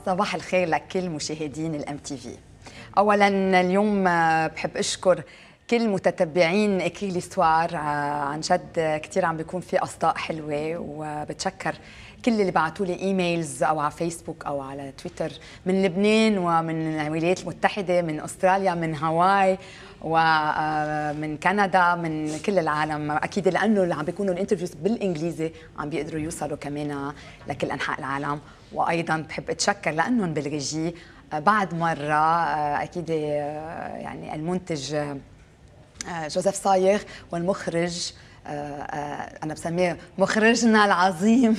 صباح الخير لكل مشاهدين الام تي في. اولا اليوم بحب اشكر كل متتبعين اكري ليستوار، عن جد كثير عم بيكون في اصداء حلوه، وبتشكر كل اللي بعثوا لي ايميلز او على فيسبوك او على تويتر من لبنان ومن الولايات المتحده، من استراليا، من هاواي ومن كندا، من كل العالم. اكيد لانه اللي عم بيكونوا الانترفيوز بالانجليزي عم بيقدروا يوصلوا كمان لكل انحاء العالم. وايضا بحب اتشكر لانهم بالريجي بعد مره اكيد يعني المنتج جوزيف صايغ والمخرج أنا بسميه مخرجنا العظيم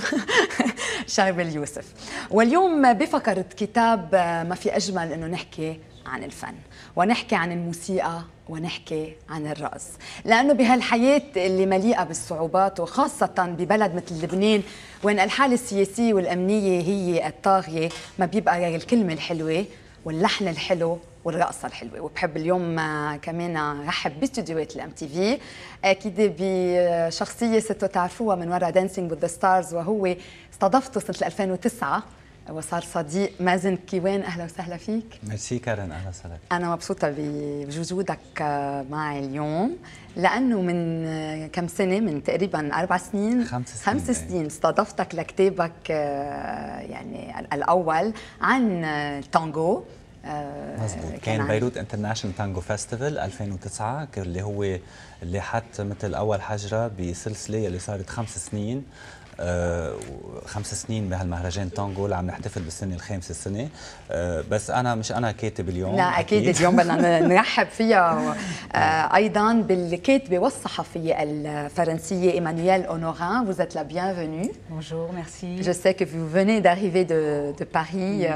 شاربل يوسف. واليوم بفكرة كتاب ما في أجمل إنه نحكي عن الفن ونحكي عن الموسيقى ونحكي عن الرقص، لأنه بهالحياة اللي مليئة بالصعوبات وخاصة ببلد مثل لبنان وين الحالة السياسية والأمنية هي الطاغية، ما بيبقى غير الكلمة الحلوة واللحن الحلو والرقصة الحلوة. وبحب اليوم كمان رحب باستديوهات الام تي في اكيد بشخصية ستو تعرفوها من وراء دانسينج وذ ذا ستارز، وهو استضفته سنة 2009 وصار صديق مازن كيوان. اهلا وسهلا فيك. ميرسي كارن، اهلا وسهلا. انا مبسوطة بوجودك معي اليوم، لانه من كم سنة، من تقريبا 4 سنين 5 سنين استضفتك لكتابك يعني الاول عن التانجو. مزبوط، كان بيروت انترناشونال تانجو فيستيفال 2009 اللي حط مثل اول حجره بسلسله اللي صارت 5 سنين. 5 سنين بهالمهرجان تانجو اللي عم نحتفل بالسنه الخامسه السنه. بس انا مش انا كاتب اليوم، لا اكيد اليوم بدنا نرحب فيها ايضا بالكاتبه والصحفيه الفرنسيه ايمانويل اونوران. Vous êtes la bienvenue. Bonjour, merci. Je sais que vous venez d'arriver de Paris.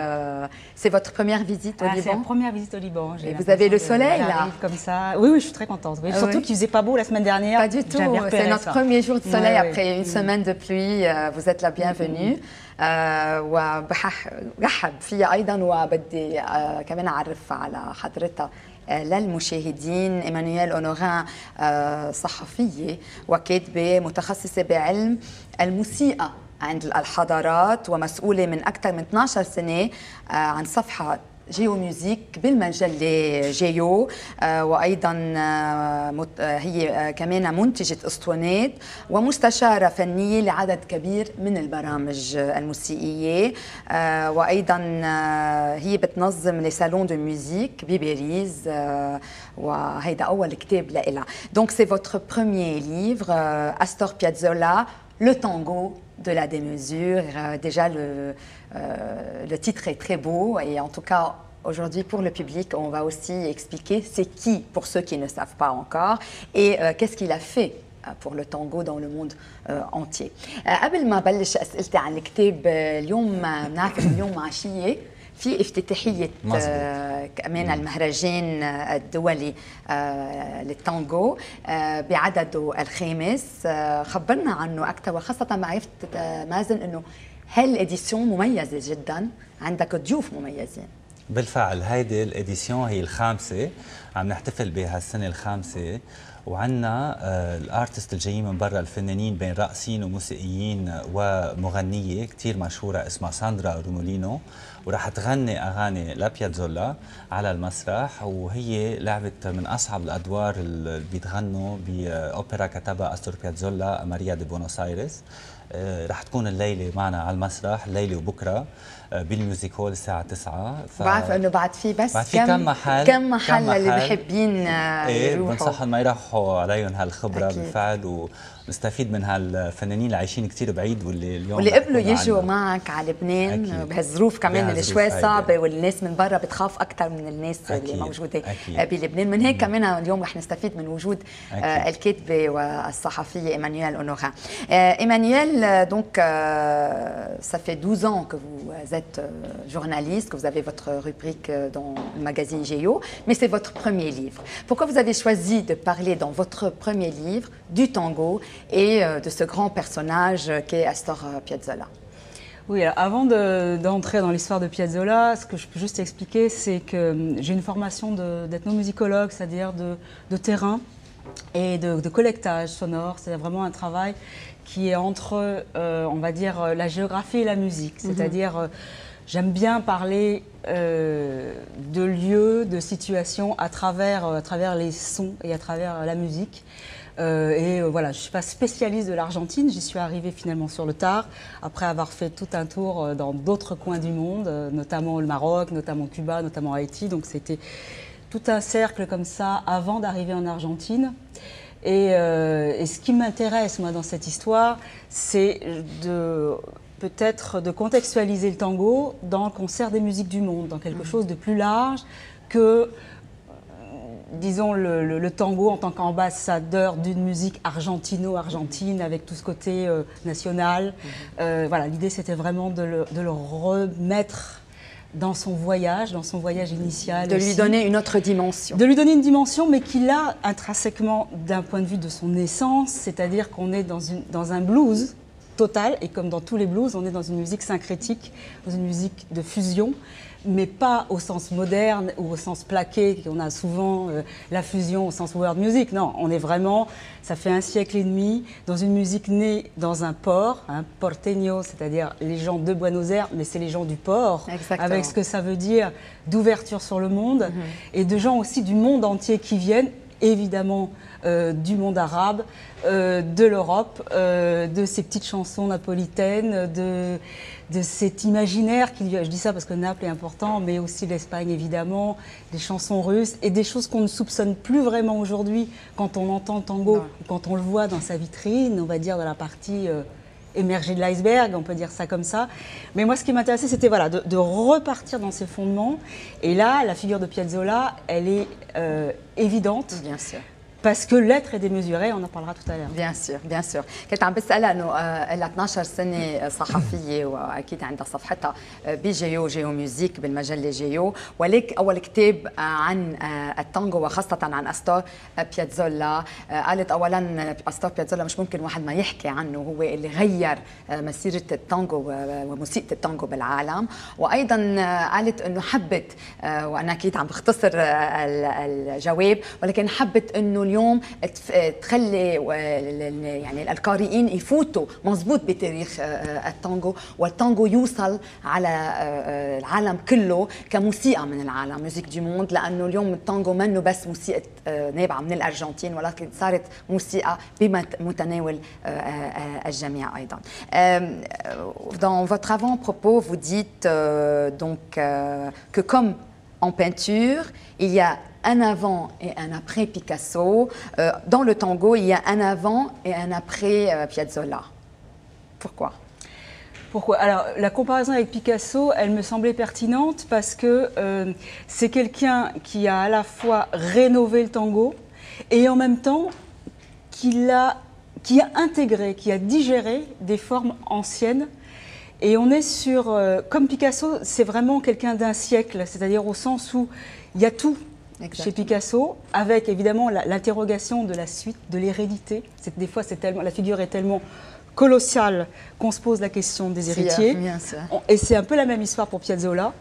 C'est votre première visite au Liban? C'est la première visite au Liban. Et vous avez le soleil là comme ça. Oui, oui, je suis très contente. Oui. Surtout qu'il faisait pas beau la semaine dernière. Pas du tout. C'est notre premier jour de soleil après une semaine de pluie. Vous êtes la bienvenue. وبرحب فيها ايضا، وبدي كمان اعرف على حضرتها للمشاهدين. ايمانويل اونوران صحفيه وكاتبه متخصصه بعلم الموسيقى عند الحضارات، ومسؤوله من اكثر من 12 سنه عن صفحه جيو ميوزيك بالمجلة جيو، وأيضا هي كمان منتجة أسطوانات ومستشارة فنية لعدد كبير من البرامج الموسيقية، وأيضا هي بتنظم لي سالون دو ميوزيك بباريس، وهيدا أول كتاب لإلها. دونك سي فوتر بروميير ليفر أستور بيازولا Le tango de la démesure. Déjà, le titre est très beau, et en tout cas, aujourd'hui, pour le public, on va aussi expliquer c'est qui, pour ceux qui ne savent pas encore, et qu'est-ce qu'il a fait pour le tango dans le monde entier. قبل ما بلش أسئلتي عن الكتاب اليوم، بنعرف اليوم عشية في افتتاحية كمان المهرجان الدولي للتانجو بعدده الخامس. خبرنا عنه أكثر، وخاصة ما عرفت مازن أنه هالإديسيون مميزة جدا، عندك ضيوف مميزين. بالفعل هيدي الإديسيون هي الخامسة، عم نحتفل بها السنة الخامسة، وعندنا الارتست الجايين من برا، الفنانين بين رقصين وموسيقيين ومغنيه كثير مشهوره اسمها ساندرا رومولينو، وراح تغني اغاني لابيازولا على المسرح. وهي لعبت من اصعب الادوار اللي بيتغنوا باوبرا كتبها استور بيازولا ماريا دي بونوس ايرس. رح تكون الليله معنا على المسرح، الليله وبكره بالميوزيك هول الساعه 9. بعرف انه بعد في بس بعد في كم محل اللي بحبين يروحوا. بنصحهم ما يروحوا عليهم هالخبره. أكيد. بالفعل، ونستفيد من هالفنانين اللي عايشين كثير بعيد واللي قبلوا يجوا معك على لبنان بهالظروف كمان اللي شوي صعبه، والناس من برا بتخاف اكثر من الناس اللي موجوده بلبنان. من هيك كمان اليوم رح نستفيد من وجود الكاتبه والصحفيه ايمانويل اونوران. Emmanuel, donc ça fait 12 ans que vous êtes journaliste, que vous avez votre rubrique dans le magazine Géo, mais c'est votre premier livre. Pourquoi vous avez choisi de parler dans votre premier livre du tango et de ce grand personnage qu'est Astor Piazzolla? Oui, alors avant d'entrer dans l'histoire de Piazzolla, ce que je peux juste expliquer, c'est que j'ai une formation d'ethnomusicologue, c'est-à-dire de terrain et de collectage sonore. C'est vraiment un travail qui est entre, on va dire, la géographie et la musique. C'est-à-dire, j'aime bien parler de lieux, de situations à travers les sons et à travers la musique. Voilà, je ne suis pas spécialiste de l'Argentine, j'y suis arrivée finalement sur le tard, après avoir fait tout un tour dans d'autres coins du monde, notamment le Maroc, notamment Cuba, notamment Haïti. Donc c'était tout un cercle comme ça avant d'arriver en Argentine. Et ce qui m'intéresse, moi, dans cette histoire, c'est peut-être de contextualiser le tango dans le concert des musiques du monde, dans quelque chose de plus large que, disons, le tango en tant qu'ambassadeur d'une musique argentino-argentine avec tout ce côté national. Voilà, l'idée, c'était vraiment de le remettre dans son voyage initial. De lui donner une autre dimension. De lui donner une dimension, mais qu'il a intrinsèquement d'un point de vue de son essence, c'est-à-dire qu'on est dans un blues total, et comme dans tous les blues, on est dans une musique syncrétique, dans une musique de fusion, mais pas au sens moderne ou au sens plaqué, qu'on a souvent la fusion au sens world music. Non, on est vraiment, ça fait un siècle et demi, dans une musique née dans un port, un porteño, c'est-à-dire les gens de Buenos Aires, mais c'est les gens du port, exactement, avec ce que ça veut dire d'ouverture sur le monde, et de gens aussi du monde entier qui viennent, évidemment du monde arabe, de l'Europe, de ces petites chansons napolitaines, de cet imaginaire je dis ça parce que Naples est important, mais aussi l'Espagne évidemment, des chansons russes et des choses qu'on ne soupçonne plus vraiment aujourd'hui quand on entend le tango, quand on le voit dans sa vitrine, on va dire dans la partie émergée de l'iceberg, on peut dire ça comme ça. Mais moi ce qui m'intéressait c'était voilà, de repartir dans ses fondements, et là la figure de Piazzolla elle est évidente. Bien sûr. Parce que l'être est démesuré, on en parlera tout à l'heure. Bien sûr, bien sûr. كنت عم بسألها انه لها 12 سنة صحفية واكيد عندها صفحتها بجيو ميوزيك بالمجلة جيو، ولك اول كتاب عن التانجو وخاصة عن أستور بيازولا. قالت اولا أستور بيازولا مش ممكن واحد ما يحكي عنه، هو اللي غير مسيرة التانجو وموسيقى التانجو بالعالم. وايضا قالت انه حبت، وانا اكيد عم بختصر الجواب، ولكن حبت انه اليوم تخلي يعني القارئين يفوتوا مضبوط بتاريخ التانجو، والتانجو يوصل على العالم كله كموسيقى من العالم، موسيقى دي موند، لانه اليوم التانجو منه بس موسيقى نابعه من الارجنتين، ولكن صارت موسيقى بمتناول الجميع ايضا. Dans votre avant-propos, vous dites donc que comme en peinture, il y a un avant et un après Picasso. Dans le tango, il y a un avant et un après Piazzolla. Pourquoi? Alors, la comparaison avec Picasso, elle me semblait pertinente parce que c'est quelqu'un qui a à la fois rénové le tango et en même temps qui a intégré, qui a digéré des formes anciennes. Et on est sur, comme Picasso, c'est vraiment quelqu'un d'un siècle, c'est-à-dire au sens où il y a tout. Exactement. Chez Picasso, avec évidemment l'interrogation de la suite, de l'hérédité. Des fois, la figure est tellement colossale qu'on se pose la question des héritiers. Et c'est un peu la même histoire pour Piazzolla.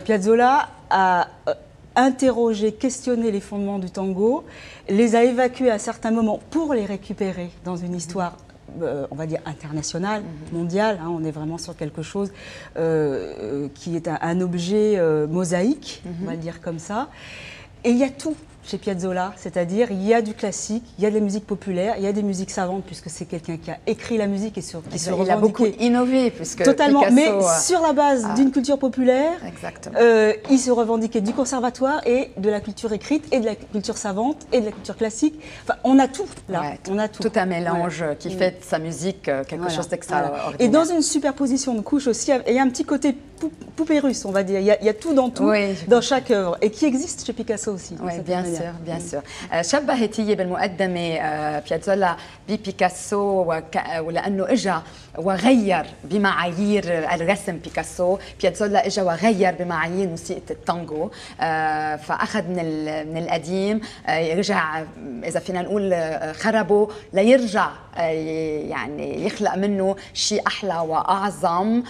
Piazzolla a interrogé, questionné les fondements du tango, les a évacués à certains moments pour les récupérer dans une histoire on va dire international, mondial, hein, on est vraiment sur quelque chose qui est un objet mosaïque, on va le dire comme ça. Et il y a tout chez Piazzolla, c'est-à-dire il y a du classique, il y a de la musique populaire, il y a des musiques savantes, puisque c'est quelqu'un qui a écrit la musique et qui se revendiquait. Il a beaucoup innové, puisque totalement, Picasso, mais sur la base d'une culture populaire, il se revendiquait du conservatoire et de la culture écrite et de la culture savante et de la culture classique. Enfin, on a tout là, on a tout. Tout un mélange qui fait de sa musique quelque chose d'extraordinaire. Et dans une superposition de couches aussi, il y a un petit côté poupée russe, on va dire. Il y a tout dans tout, dans chaque œuvre, et qui existe chez Picasso aussi. Oui, bien sûr, bien sûr. شبهت هي بالمقدمة بيازولا ببيكاسو ولأنه إجا وغير بمعايير الرسم بيكاسو، بيازولا إجا وغير بمعايير موسيقى التانجو، فأخذ من القديم رجع إذا فينا نقول خربه ليرجع يعني يخلق منه شيء أحلى وأعظم.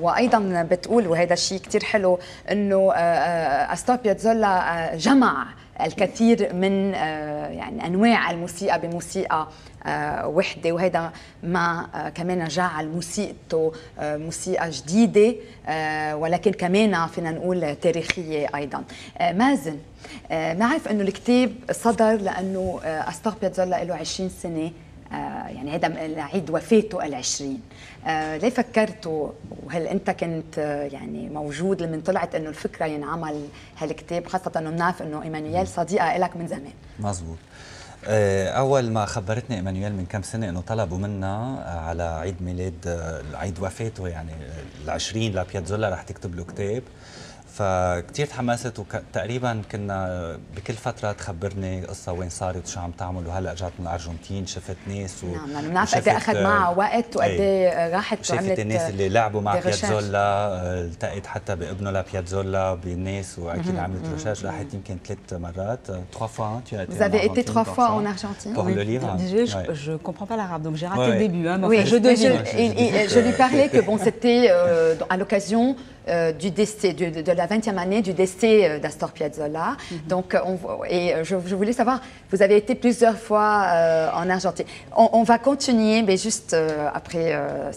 وأيضا بتقول وهذا الشيء كتير حلو إنه أستور بيازولا جمع الكثير من يعني انواع الموسيقى بموسيقى وحده، وهذا ما كمان جعل موسيقته موسيقى جديده ولكن كمان فينا نقول تاريخيه ايضا. مازن، نعرف انه الكتاب صدر لانه أستور بياتزولا له 20 سنه، يعني هذا عيد وفاته العشرين. ليه فكرتوا، وهل انت كنت يعني موجود لما طلعت انه الفكره ينعمل هالكتاب، خاصه انه بنعرف انه ايمانويل صديقه لك من زمان؟ مزبوط. اول ما خبرتني ايمانويل من كم سنه انه طلبوا منا على عيد ميلاد عيد وفاته يعني ال20 لبياتزولا رح تكتب له كتاب، فكتير تحمست. وتقريبا كنا بكل فتره تخبرني قصه وين صارت وشو عم تعمل، وهلا رجعت من الارجنتين شفت ناس نعم بنعرف قد ايه اخذ معها وقت وقد ايه راحت وعملت، شفت الناس اللي لعبوا مع بياتزولا، التقيت حتى بابنه لبياتزولا بالناس، واكيد عملت ريشيرش. راحت يمكن 3 مرات 3 fois. Vous avez été 3 fois en Argentine? Pour le livre. Je ne comprends pas l'arabe, donc j'ai raté le début. Hein, oui, je devine. Je lui parlais que bon, c'était à l'occasion du décès, de la 20e année du décès d'Astor Piazzolla. Donc, je voulais savoir, vous avez été plusieurs fois en Argentine. On va continuer, mais juste après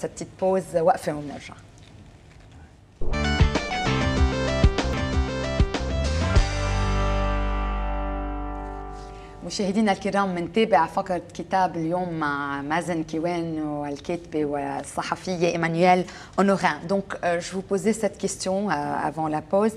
cette petite pause. وقفة ونرجع. مشاهدينا الكرام، منتابع فقرة كتاب اليوم مع مازن كيوان والكاتبة والصحفية إيمانويل أونوران. Donc, je vous posais cette question avant la pause.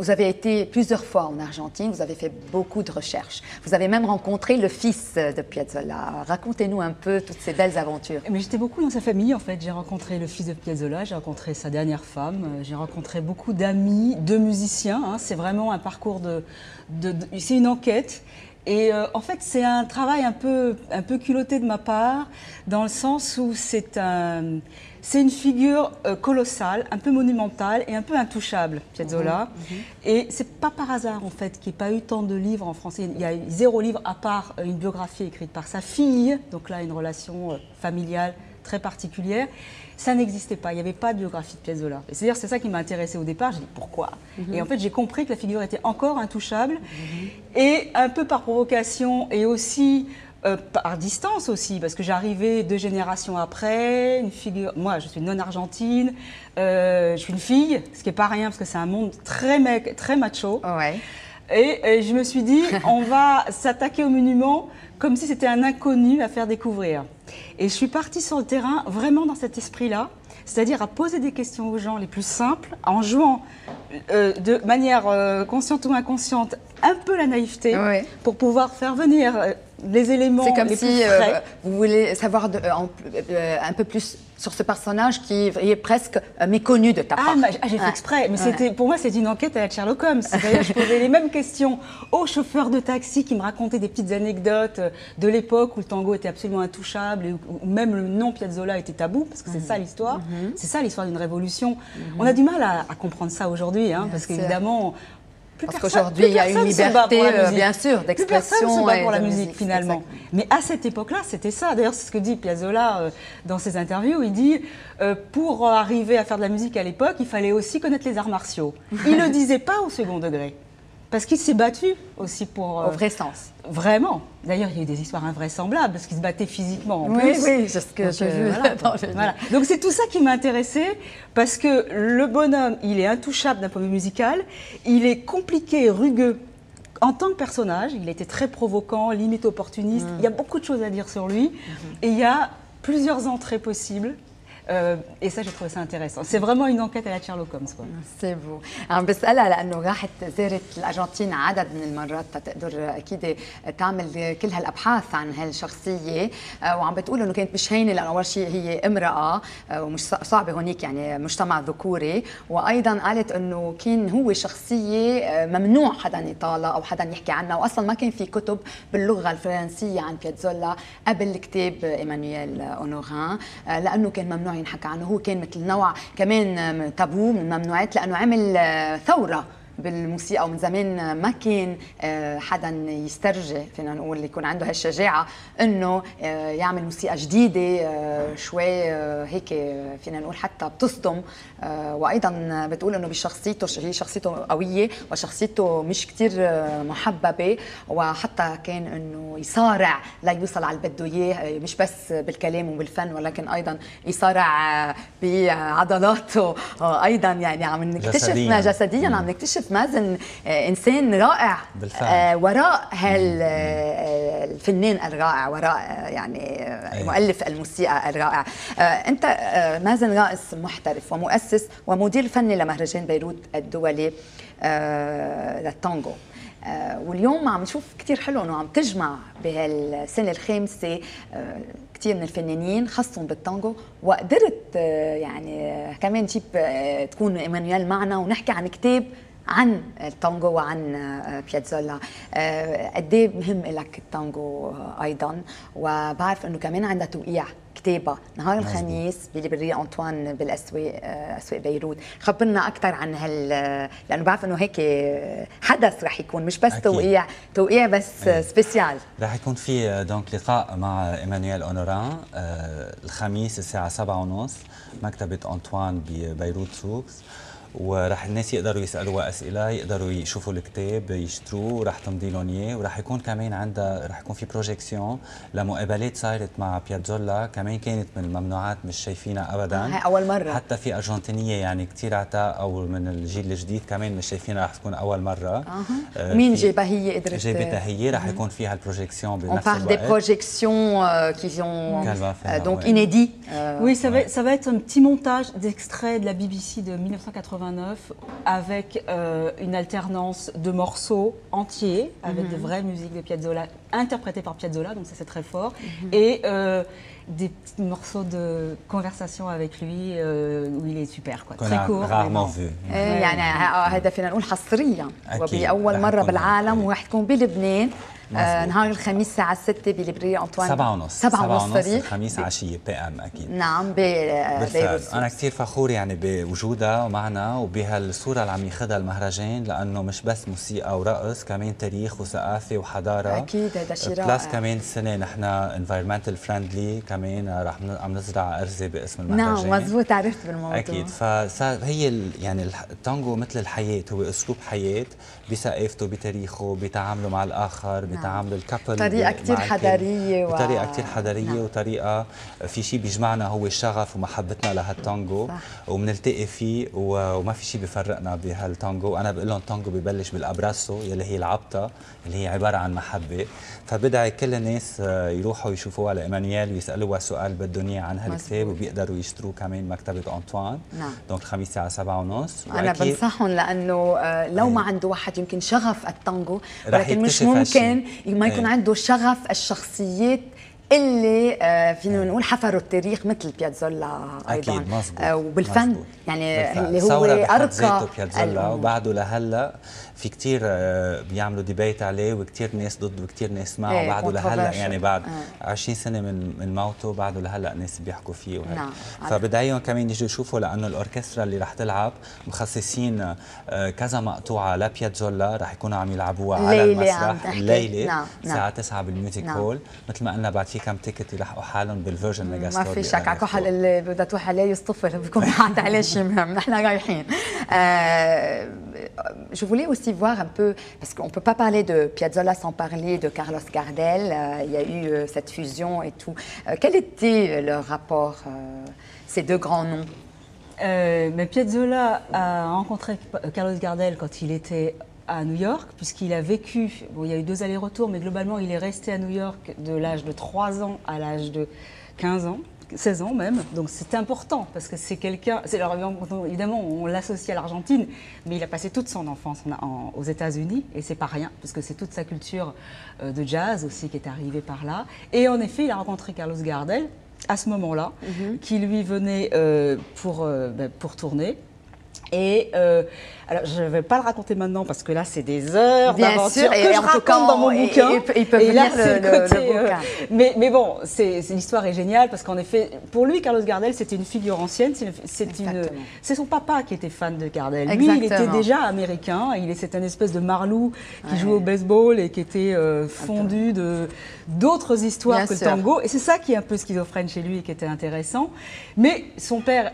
Vous avez été plusieurs fois en Argentine, vous avez fait beaucoup de recherches. Vous avez même rencontré le fils de Piazzolla. Racontez-nous un peu toutes ces belles aventures. Mais j'étais beaucoup dans sa famille en fait. J'ai rencontré le fils de Piazzolla, j'ai rencontré sa dernière femme, j'ai rencontré beaucoup d'amis, de musiciens. Hein. C'est vraiment un parcours c'est une enquête. Et en fait, c'est un travail un peu culotté de ma part, dans le sens où c'est une figure colossale, un peu monumentale et un peu intouchable, Piazzolla. Et c'est pas par hasard en fait qu'il n'y ait pas eu tant de livres en français. Il y a 0 livre à part une biographie écrite par sa fille, donc là une relation familiale très particulière. Ça n'existait pas, il n'y avait pas de biographie de Piazzolla. C'est-à-dire c'est ça qui m'a intéressée au départ, j'ai dit pourquoi. Et en fait j'ai compris que la figure était encore intouchable et un peu par provocation et aussi par distance aussi, parce que j'arrivais 2 générations après, une figure, moi je suis non-argentine, je suis une fille, ce qui n'est pas rien parce que c'est un monde très macho. Ouais. Et je me suis dit, on va s'attaquer au monument comme si c'était un inconnu à faire découvrir. Et je suis partie sur le terrain vraiment dans cet esprit-là, c'est-à-dire à poser des questions aux gens les plus simples, en jouant de manière consciente ou inconsciente un peu la naïveté, pour pouvoir faire venir les éléments les plus frais. C'est comme si vous voulez savoir un peu plus sur ce personnage qui est presque méconnu de ta part. J'ai fait exprès, mais pour moi c'est une enquête à la Sherlock Holmes. C'est-à-dire je posais les mêmes questions aux chauffeurs de taxi qui me racontaient des petites anecdotes de l'époque où le tango était absolument intouchable, et où même le nom Piazzolla était tabou, parce que c'est ça l'histoire. C'est ça l'histoire d'une révolution. On a du mal à comprendre ça aujourd'hui, hein, parce qu'évidemment... Parce qu'aujourd'hui, il y a une liberté, bien sûr, d'expression. Plus personne se bat pour la musique, finalement. Exactement. Mais à cette époque-là, c'était ça. D'ailleurs, c'est ce que dit Piazzolla dans ses interviews. Il dit, pour arriver à faire de la musique à l'époque, il fallait aussi connaître les arts martiaux. Il ne le disait pas au second degré. Parce qu'il s'est battu aussi pour... Au vrai sens. Vraiment. D'ailleurs, il y a eu des histoires invraisemblables, parce qu'il se battait physiquement en plus. Oui, c'est ce que j'ai vu. Voilà. Donc c'est tout ça qui m'a intéressée, parce que le bonhomme, il est intouchable d'un point de vue musical, il est compliqué et rugueux en tant que personnage, il était très provoquant, limite opportuniste, il y a beaucoup de choses à dire sur lui, et il y a plusieurs entrées possibles. Et ça j'ai trouvé ça intéressant. C'est vraiment une enquête à la Sherlock Holmes. C'est beau. عم بسألها لأنه راحت زارت الأرجنتين عدد من المرات تقدر أكيد تعمل كل هالأبحاث عن هالشخصية، وعم بتقول إنه كانت مش هينة لأنه أول شيء هي امرأة ومش صعبة هونيك يعني مجتمع ذكوري، وأيضا قالت إنه كان هو شخصية ممنوع حدا يطالع أو حدا يحكي عنها، وأصلا ما كان في كتب باللغة الفرنسية عن بياتزولا قبل كتاب إيمانويل أونوران، لأنه كان ممنوع ينحكى عنه. هو كان مثل نوع كمان تابو من الممنوعات لأنه عمل ثورة بالموسيقى، ومن زمان ما كان حدا يسترجي فينا نقول يكون عنده هالشجاعه انه يعمل موسيقى جديده شوي هيك فينا نقول حتى بتصدم. وايضا بتقول انه بشخصيته هي شخصيته قويه وشخصيته مش كثير محببه، وحتى كان انه يصارع ليوصل على اللي بده اياه، مش بس بالكلام وبالفن ولكن ايضا يصارع بعضلاته ايضا. يعني عم نكتشف جسديا عم نكتشف مازن انسان رائع بالفعل وراء الفنان الرائع، وراء يعني مؤلف الموسيقى الرائع. انت مازن راقص محترف ومؤسس ومدير فني لمهرجان بيروت الدولي للتانجو، واليوم عم نشوف كثير حلو انه عم تجمع بهالسنه الخامسه كثير من الفنانين خاصهم بالتانجو، وقدرت يعني كمان تجيب تكون ايمانويل معنا ونحكي عن كتاب عن التانجو وعن بياتزولا. قد ايه مهم لك التانجو ايضا، وبعرف انه كمان عندها توقيع كتابة نهار الخميس بليبرية أنطوان بالأسواق، أسواق بيروت. خبرنا أكثر عن لأنه بعرف إنه هيك حدث رح يكون مش بس توقيع بس سبيسيال. رح يكون في دونك لقاء مع إيمانويل أونوران الخميس الساعة 7:30 مكتبة أنطوان ببيروت سوكس، ورح الناس يقدروا يسالوا اسئله، يقدروا يشوفوا الكتاب يشتروه، ورح تمضي لهم اياه، ورح يكون كمان عندها رح يكون في بروجيكسيون لمقابلات صارت مع بياتزولا، كمان كانت من الممنوعات مش شايفينها ابدا. هاي اول مره، حتى في ارجنتينيه يعني كثير عتاق او من الجيل الجديد كمان مش شايفينها، رح تكون اول مره. مين جابها هي؟ قدرت جابتها هي، رح يكون فيها البروجيكسيون بنفس الوقت. On parle des projections qui sont donc inédits. Oui, ça va être un petit montage d'extraits de la BBC de 1989 avec une alternance de morceaux entiers avec de vraies musiques de Piazzolla interprétées par Piazzolla, donc ça c'est très fort, et des petits morceaux de conversation avec lui où il est super quoi, très court. Rarement vu. يعني هذا فينا نقول حصريا وبأول مرة بالعالم، وراح تكون بلبنان نهار الخميس الساعة 6 بليبرية أنطوان 7:30 الخميس عشية PM أكيد. نعم بالفعل. أنا كثير فخور يعني بوجودها معنا وبهالصورة اللي عم ياخذها المهرجان، لأنه مش بس موسيقى ورقص، كمان تاريخ وثقافة وحضارة. أكيد هذا شيء رائع. بلس كمان السنة نحن environmental friendly، كمان رح عم نزرع أرزة باسم المهرجان. نعم مزبوط، عرفت بالموضوع. أكيد. فصار هي يعني التانجو مثل الحياة، هو أسلوب حياة بثقافته بتاريخه بتعامله مع الآخر، بتعامل الكابل طريقة كثير حضارية بطريقة كثير حضارية وطريقة في شيء بيجمعنا هو الشغف ومحبتنا لهالتانجو، وبنلتقي فيه وما في شيء بيفرقنا بهالتانجو. أنا بقول لهم تانجو ببلش بالأبراسو يلي هي العبطة اللي هي عبارة عن محبة، فبدعي كل الناس يروحوا يشوفوها على إيمانويل ويسألوها سؤال بدهم إياه عن هالكتاب، وبيقدروا يشتروه كمان مكتبة أنطوان. نعم. دونك الخميس الساعة 7:30. أنا بنصحهم لأنه لو ما عنده واحد يمكن شغف التانجو، ولكن مش ممكن ما يكون عنده شغف الشخصيات اللي فينا نقول حفروا التاريخ مثل بياتزولا ايضا. اكيد مزبوط. وبالفن مزبوط. يعني اللي هو ارقى بياتزولا، وبعده لهلا في كثير بيعملوا ديبيت عليه، وكثير ناس ضد وكثير ناس معه، بعده لهلا يعني بعد 20 سنه من موته بعده لهلا ناس بيحكوا فيه وهيك. نعم. فبدعيهم كمان يجوا يشوفوا، لانه الاوركسترا اللي رح تلعب مخصصين كذا مقطوعه لبياتزولا رح يكونوا عم يلعبوها على المسرح الليله. نعم. الساعه 9 بالميوزك هول. مثل ما قلنا بعد في كم تيكت يلحقوا حالهم بالفيرجن ميجا ستوري. ما في شك على كحل اللي بدها تروح عليه يصطفل بيكون حاطط عليه شيء مهم. نحن رايحين. Je voulais aussi voir un peu, parce qu'on ne peut pas parler de Piazzolla sans parler de Carlos Gardel. Il y a eu cette fusion et tout. Quel était leur rapport, ces deux grands noms? Mais Piazzolla a rencontré Carlos Gardel quand il était à New York, puisqu'il a vécu, bon, il y a eu 2 allers-retours, mais globalement il est resté à New York de l'âge de 3 ans à l'âge de 15 ans. 16 ans même, donc c'est important parce que c'est quelqu'un, évidemment on l'associe à l'Argentine, mais il a passé toute son enfance aux États-Unis et c'est pas rien parce que c'est toute sa culture de jazz aussi qui est arrivée par là. Et en effet, il a rencontré Carlos Gardel à ce moment-là, qui lui venait pour tourner. Et alors, je ne vais pas le raconter maintenant parce que là, c'est des heures d'aventure que et je en tout raconte cas, dans mon bouquin. Il peut et là, lire c'est le côté. bouquin. Mais bon, l'histoire est géniale parce qu'en effet, pour lui, Carlos Gardel, c'était une figure ancienne. C'est son papa qui était fan de Gardel. Lui, il était déjà américain. C'est un espèce de marlou qui jouait au baseball et qui était fondu d'autres histoires que le tango. Et c'est ça qui est un peu schizophrène chez lui et qui était intéressant. Mais son père.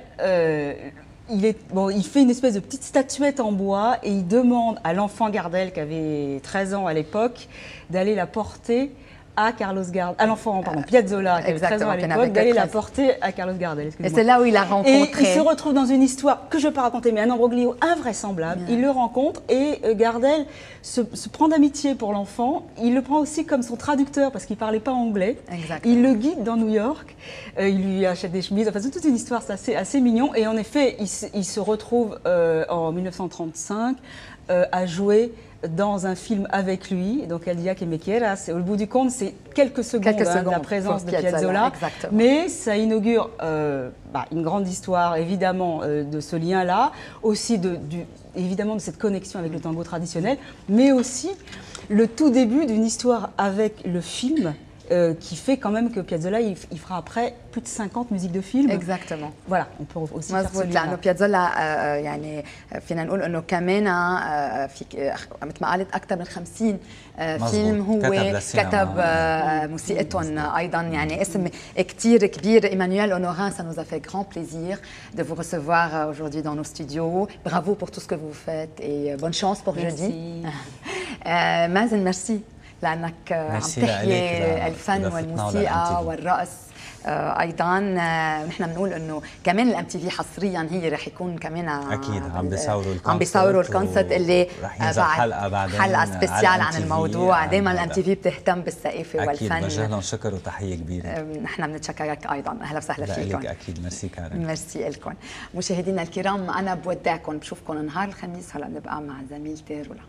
Il fait une espèce de petite statuette en bois et il demande à l'enfant Gardel, qui avait 13 ans à l'époque, d'aller la porter à Carlos Gardel, à l'enfant, Piazzolla, qui avait 13 ans à l'époque, d'aller la porter à Carlos Gardel. Et c'est là où il a rencontré. Et il se retrouve dans une histoire que je ne vais pas raconter, mais un imbroglio invraisemblable. Il le rencontre et Gardel se prend d'amitié pour l'enfant. Il le prend aussi comme son traducteur parce qu'il ne parlait pas anglais. Exactement. Il le guide dans New York. Il lui achète des chemises. Enfin, c'est toute une histoire, c'est assez mignon. Et en effet, il se retrouve en 1935 à jouer dans un film avec lui, donc El Dia que me quieras. Au bout du compte, c'est quelques secondes de la présence de Piazzolla, mais ça inaugure une grande histoire, évidemment, de ce lien-là, aussi évidemment de cette connexion avec le tango traditionnel, mais aussi le tout début d'une histoire avec le film, qui fait quand même que Piazzolla, il fera après plus de 50 musiques de films. Exactement. Voilà, on peut aussi faire مزبوط لانه بيازولا يعني فينا نقول انه كمان في مثل ما قالت اكثر من 50 فيلم هو كتب موسيقتهم ايضا يعني اسم كثير كبير. Emmanuel Honorin, ça nous a fait grand plaisir de vous recevoir aujourd'hui dans nos studios. Bravo pour tout ce que vous faites et bonne chance pour jeudi. مازن ميرسي لانك عم تحيي الفن والموسيقى والرقص ايضا. نحن بنقول انه كمان الام تي في حصريا هي رح يكون كمان اكيد عم بيصوروا الكونسرت اللي رح ينزل حلقه بعدين حلقه سبيسيال عن الموضوع. دائما الام تي في بتهتم بالثقافه والفن. اكيد بوجه لهم شكر وتحيه كبيره. نحن بنتشكرك ايضا. اهلا وسهلا فيكم. اكيد ميرسي كارين. ميرسي لكم مشاهدينا الكرام. انا بودعكم بشوفكم نهار الخميس. هلا بنبقى مع زميلتي رولا.